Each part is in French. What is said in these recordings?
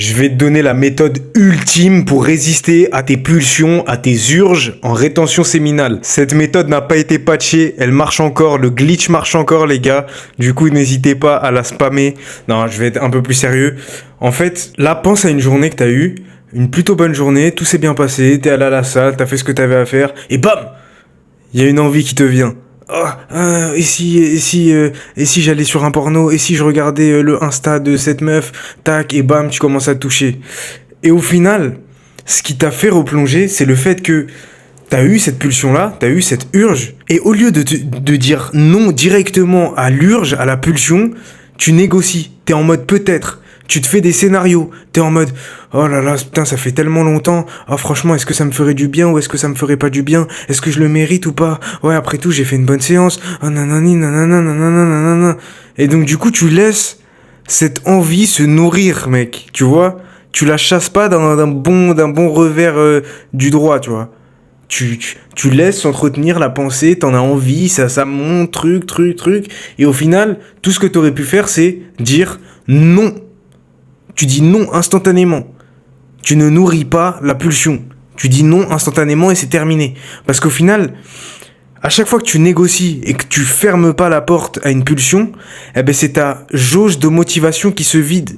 Je vais te donner la méthode ultime pour résister à tes pulsions, à tes urges en rétention séminale. Cette méthode n'a pas été patchée, elle marche encore, le glitch marche encore les gars. Du coup, n'hésitez pas à la spammer. Non, je vais être un peu plus sérieux. En fait, là, pense à une journée que t'as eue, une plutôt bonne journée, tout s'est bien passé, t'es allé à la salle, t'as fait ce que t'avais à faire, et bam! Il y a une envie qui te vient. Et si j'allais sur un porno, et si je regardais le Insta de cette meuf, tac, et bam, tu commences à te toucher. Et au final, ce qui t'a fait replonger, c'est le fait que t'as eu cette pulsion-là, t'as eu cette urge, et au lieu de dire non directement à l'urge, à la pulsion, tu négocies, t'es en mode peut-être. Tu te fais des scénarios, t'es en mode oh là là, putain, ça fait tellement longtemps. Ah, franchement, est-ce que ça me ferait du bien ou est-ce que ça me ferait pas du bien? Est-ce que je le mérite ou pas? Ouais, après tout, j'ai fait une bonne séance. Ah, nanani, nanana, nanana, nanana. Et donc, du coup, tu laisses cette envie se nourrir, mec. Tu vois? Tu la chasses pas d'un bon revers du droit, tu vois? Tu laisses s'entretenir la pensée, t'en as envie, ça monte, truc. Et au final, tout ce que t'aurais pu faire, c'est dire non. Tu dis non instantanément. Tu ne nourris pas la pulsion. Tu dis non instantanément et c'est terminé. Parce qu'au final, à chaque fois que tu négocies et que tu fermes pas la porte à une pulsion, eh ben c'est ta jauge de motivation qui se vide.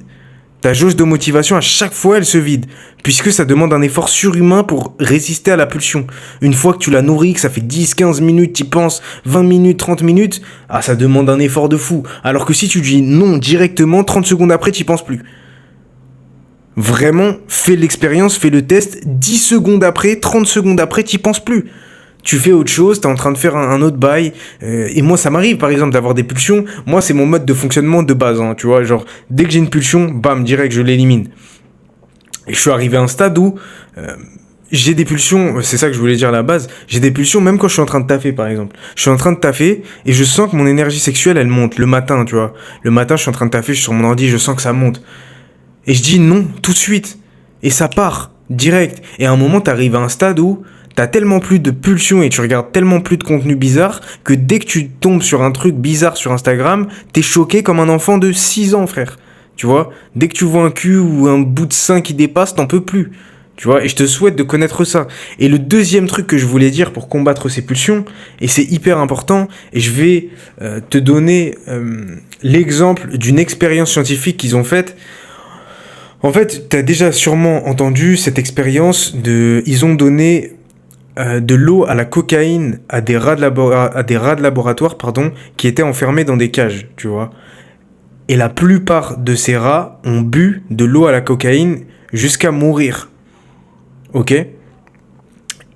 Ta jauge de motivation, à chaque fois, elle se vide. Puisque ça demande un effort surhumain pour résister à la pulsion. Une fois que tu la nourris, que ça fait 10, 15 minutes, t'y penses, 20 minutes, 30 minutes, ça demande un effort de fou. Alors que si tu dis non directement, 30 secondes après, t'y penses plus. Vraiment, fais l'expérience, fais le test, 10 secondes après, 30 secondes après, t'y penses plus. Tu fais autre chose, t'es en train de faire un autre bail. Et moi, ça m'arrive, par exemple, d'avoir des pulsions. Moi, c'est mon mode de fonctionnement de base, hein, tu vois. Genre, dès que j'ai une pulsion, bam, direct, je l'élimine. Et je suis arrivé à un stade où j'ai des pulsions, c'est ça que je voulais dire à la base, j'ai des pulsions même quand je suis en train de taffer, par exemple. Je suis en train de taffer et je sens que mon énergie sexuelle, elle monte le matin, tu vois. Le matin, je suis en train de taffer, je suis sur mon ordi, je sens que ça monte. Et je dis non, tout de suite. Et ça part, direct. Et à un moment, t'arrives à un stade où t'as tellement plus de pulsions et tu regardes tellement plus de contenu bizarre que dès que tu tombes sur un truc bizarre sur Instagram, t'es choqué comme un enfant de 6 ans, frère. Tu vois? Dès que tu vois un cul ou un bout de sein qui dépasse, t'en peux plus. Tu vois? Et je te souhaite de connaître ça. Et le deuxième truc que je voulais dire pour combattre ces pulsions, et c'est hyper important, et je vais te donner l'exemple d'une expérience scientifique qu'ils ont faite. En fait, t'as déjà sûrement entendu cette expérience ils ont donné de l'eau à la cocaïne à des rats de laboratoire, qui étaient enfermés dans des cages, tu vois. Et la plupart de ces rats ont bu de l'eau à la cocaïne jusqu'à mourir. Ok?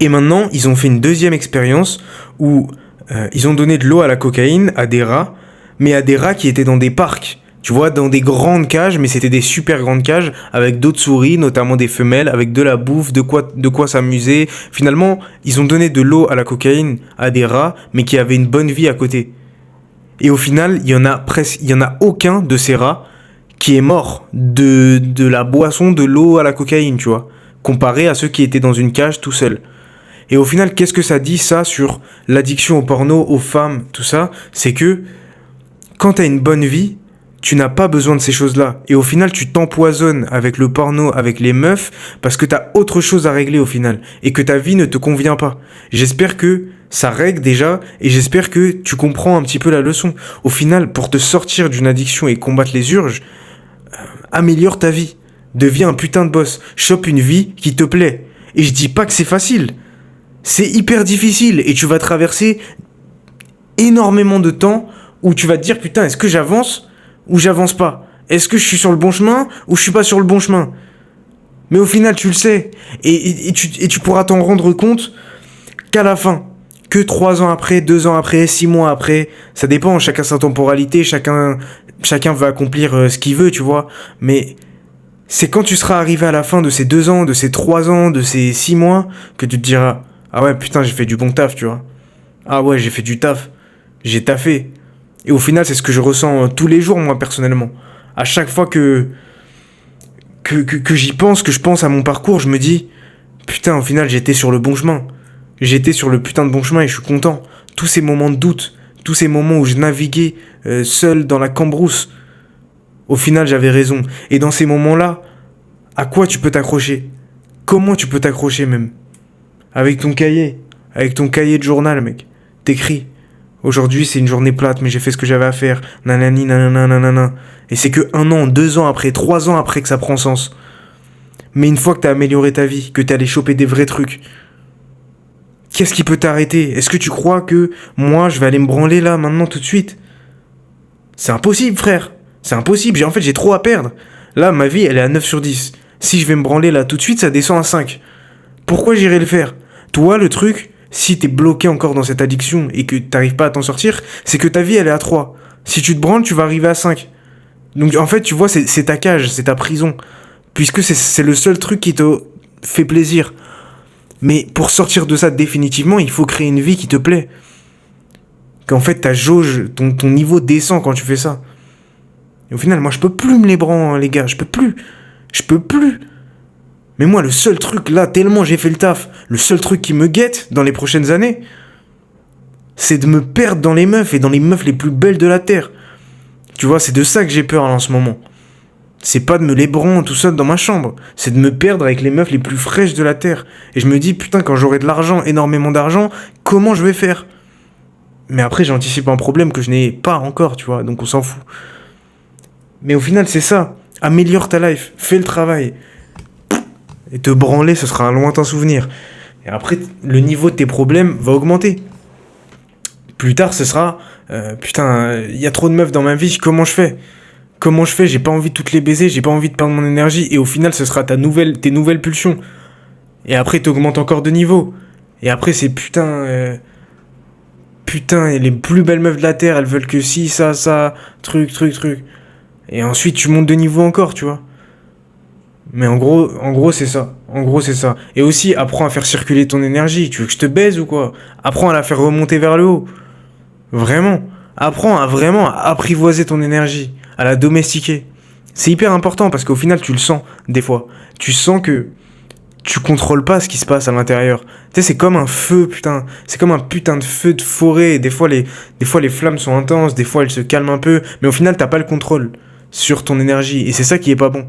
Et maintenant, ils ont fait une deuxième expérience où ils ont donné de l'eau à la cocaïne à des rats, mais à des rats qui étaient dans des parcs. Tu vois, dans des grandes cages, mais c'était des super grandes cages, avec d'autres souris, notamment des femelles, avec de la bouffe, de quoi s'amuser. Finalement, ils ont donné de l'eau à la cocaïne à des rats, mais qui avaient une bonne vie à côté. Et au final, il y en a aucun de ces rats qui est mort de la boisson de l'eau à la cocaïne, tu vois, comparé à ceux qui étaient dans une cage tout seuls. Et au final, qu'est-ce que ça dit, ça, sur l'addiction au porno, aux femmes, tout ça? C'est que, quand t'as une bonne vie, tu n'as pas besoin de ces choses-là. Et au final, tu t'empoisonnes avec le porno, avec les meufs, parce que t'as autre chose à régler au final. Et que ta vie ne te convient pas. J'espère que ça règle déjà, et j'espère que tu comprends un petit peu la leçon. Au final, pour te sortir d'une addiction et combattre les urges, améliore ta vie. Deviens un putain de boss. Chope une vie qui te plaît. Et je dis pas que c'est facile. C'est hyper difficile. Et tu vas traverser énormément de temps où tu vas te dire, putain, est-ce que j'avance ou j'avance pas? Est-ce que je suis sur le bon chemin ou je suis pas sur le bon chemin? Mais au final, tu le sais. Et tu pourras t'en rendre compte qu'à la fin. Que 3 ans après, 2 ans après, 6 mois après. Ça dépend, chacun sa temporalité, chacun veut accomplir ce qu'il veut, tu vois. Mais c'est quand tu seras arrivé à la fin de ces 2 ans, de ces 3 ans, de ces 6 mois, que tu te diras, ah ouais, putain, j'ai fait du bon taf, tu vois. Ah ouais, j'ai fait du taf. J'ai taffé. Et au final, c'est ce que je ressens tous les jours, moi, personnellement. À chaque fois que j'y pense, que je pense à mon parcours, je me dis, putain, au final, j'étais sur le bon chemin. J'étais sur le putain de bon chemin et je suis content. Tous ces moments de doute, tous ces moments où je naviguais seul dans la cambrousse, au final, j'avais raison. Et dans ces moments-là, À quoi tu peux t'accrocher? Comment tu peux t'accrocher même? Avec ton cahier. Avec ton cahier de journal, mec. T'écris. Aujourd'hui, c'est une journée plate, mais j'ai fait ce que j'avais à faire. Nanani, nanana, nanana. Et c'est que 1 an, 2 ans après, 3 ans après que ça prend sens. Mais une fois que t'as amélioré ta vie, que t'es allé choper des vrais trucs, qu'est-ce qui peut t'arrêter? Est-ce que tu crois que moi, je vais aller me branler là, maintenant, tout de suite? C'est impossible, frère. C'est impossible. En fait, j'ai trop à perdre. Là, ma vie, elle est à 9 sur 10. Si je vais me branler là tout de suite, ça descend à 5. Pourquoi j'irai le faire? Toi, le truc, si t'es bloqué encore dans cette addiction et que t'arrives pas à t'en sortir, c'est que ta vie, elle est à 3. Si tu te branles, tu vas arriver à 5. Donc, en fait, tu vois, c'est ta cage, c'est ta prison. Puisque c'est le seul truc qui te fait plaisir. Mais pour sortir de ça définitivement, il faut créer une vie qui te plaît. Qu'en fait, ta jauge, ton niveau descend quand tu fais ça. Et au final, moi, je peux plus me les branler, les gars. Je peux plus. Mais moi, le seul truc, là, tellement j'ai fait le taf, le seul truc qui me guette dans les prochaines années, c'est de me perdre dans les meufs et dans les meufs les plus belles de la Terre. Tu vois, c'est de ça que j'ai peur là, en ce moment. C'est pas de me les branler tout seul dans ma chambre. C'est de me perdre avec les meufs les plus fraîches de la Terre. Et je me dis, putain, quand j'aurai de l'argent, énormément d'argent, comment je vais faire? Mais après, j'anticipe un problème que je n'ai pas encore, tu vois, donc on s'en fout. Mais au final, c'est ça. Améliore ta life, fais le travail. Et te branler, ce sera un lointain souvenir. Et après, le niveau de tes problèmes va augmenter. Plus tard, ce sera... putain, il y a trop de meufs dans ma vie, comment je fais? J'ai pas envie de toutes les baiser, j'ai pas envie de perdre mon énergie. Et au final, ce sera tes nouvelles pulsions. Et après, t'augmentes encore de niveau. Et après, c'est putain, et les plus belles meufs de la Terre, elles veulent que si, ça, truc. Et ensuite, tu montes de niveau encore, tu vois. Mais en gros, c'est ça. Et aussi, apprends à faire circuler ton énergie. Tu veux que je te baise ou quoi? Apprends à la faire remonter vers le haut. Vraiment. Apprends à vraiment apprivoiser ton énergie, à la domestiquer. C'est hyper important parce qu'au final, tu le sens, des fois. Tu sens que tu contrôles pas ce qui se passe à l'intérieur. Tu sais, c'est comme un feu, putain. C'est comme un putain de feu de forêt. Des fois, les flammes sont intenses, des fois, elles se calment un peu. Mais au final, t'as pas le contrôle sur ton énergie. Et c'est ça qui est pas bon.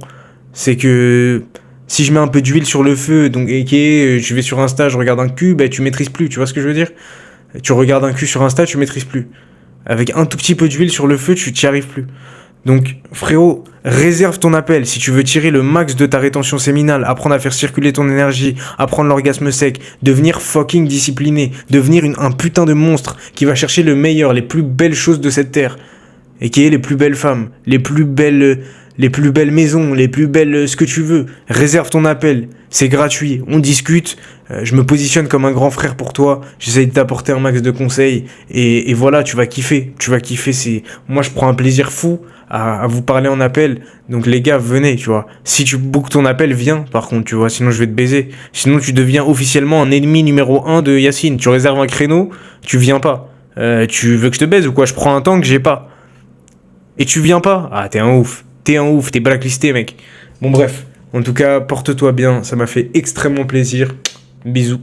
C'est que si je mets un peu d'huile sur le feu, donc je vais sur Insta, je regarde un cul, tu maîtrises plus, tu vois ce que je veux dire? Tu regardes un cul sur Insta, tu maîtrises plus. Avec un tout petit peu d'huile sur le feu, tu t'y arrives plus. Donc, frérot, réserve ton appel. Si tu veux tirer le max de ta rétention séminale, apprendre à faire circuler ton énergie, apprendre l'orgasme sec, devenir fucking discipliné, devenir un putain de monstre qui va chercher le meilleur, les plus belles choses de cette terre, et qui est les plus belles femmes, les plus belles maisons, les plus belles ce que tu veux. Réserve ton appel, c'est gratuit, on discute, je me positionne comme un grand frère pour toi, j'essaye de t'apporter un max de conseils, et voilà, tu vas kiffer, moi je prends un plaisir fou à vous parler en appel, donc les gars, venez, tu vois. Si tu bookes ton appel, viens, par contre, tu vois, sinon je vais te baiser. Sinon tu deviens officiellement un ennemi numéro 1 de Yacine, tu réserves un créneau, tu viens pas. Tu veux que je te baise ou quoi? Je prends un temps que j'ai pas. Et tu viens pas? Ah, t'es un ouf, t'es blacklisté, mec. Bon bref, en tout cas, porte-toi bien, ça m'a fait extrêmement plaisir. Bisous.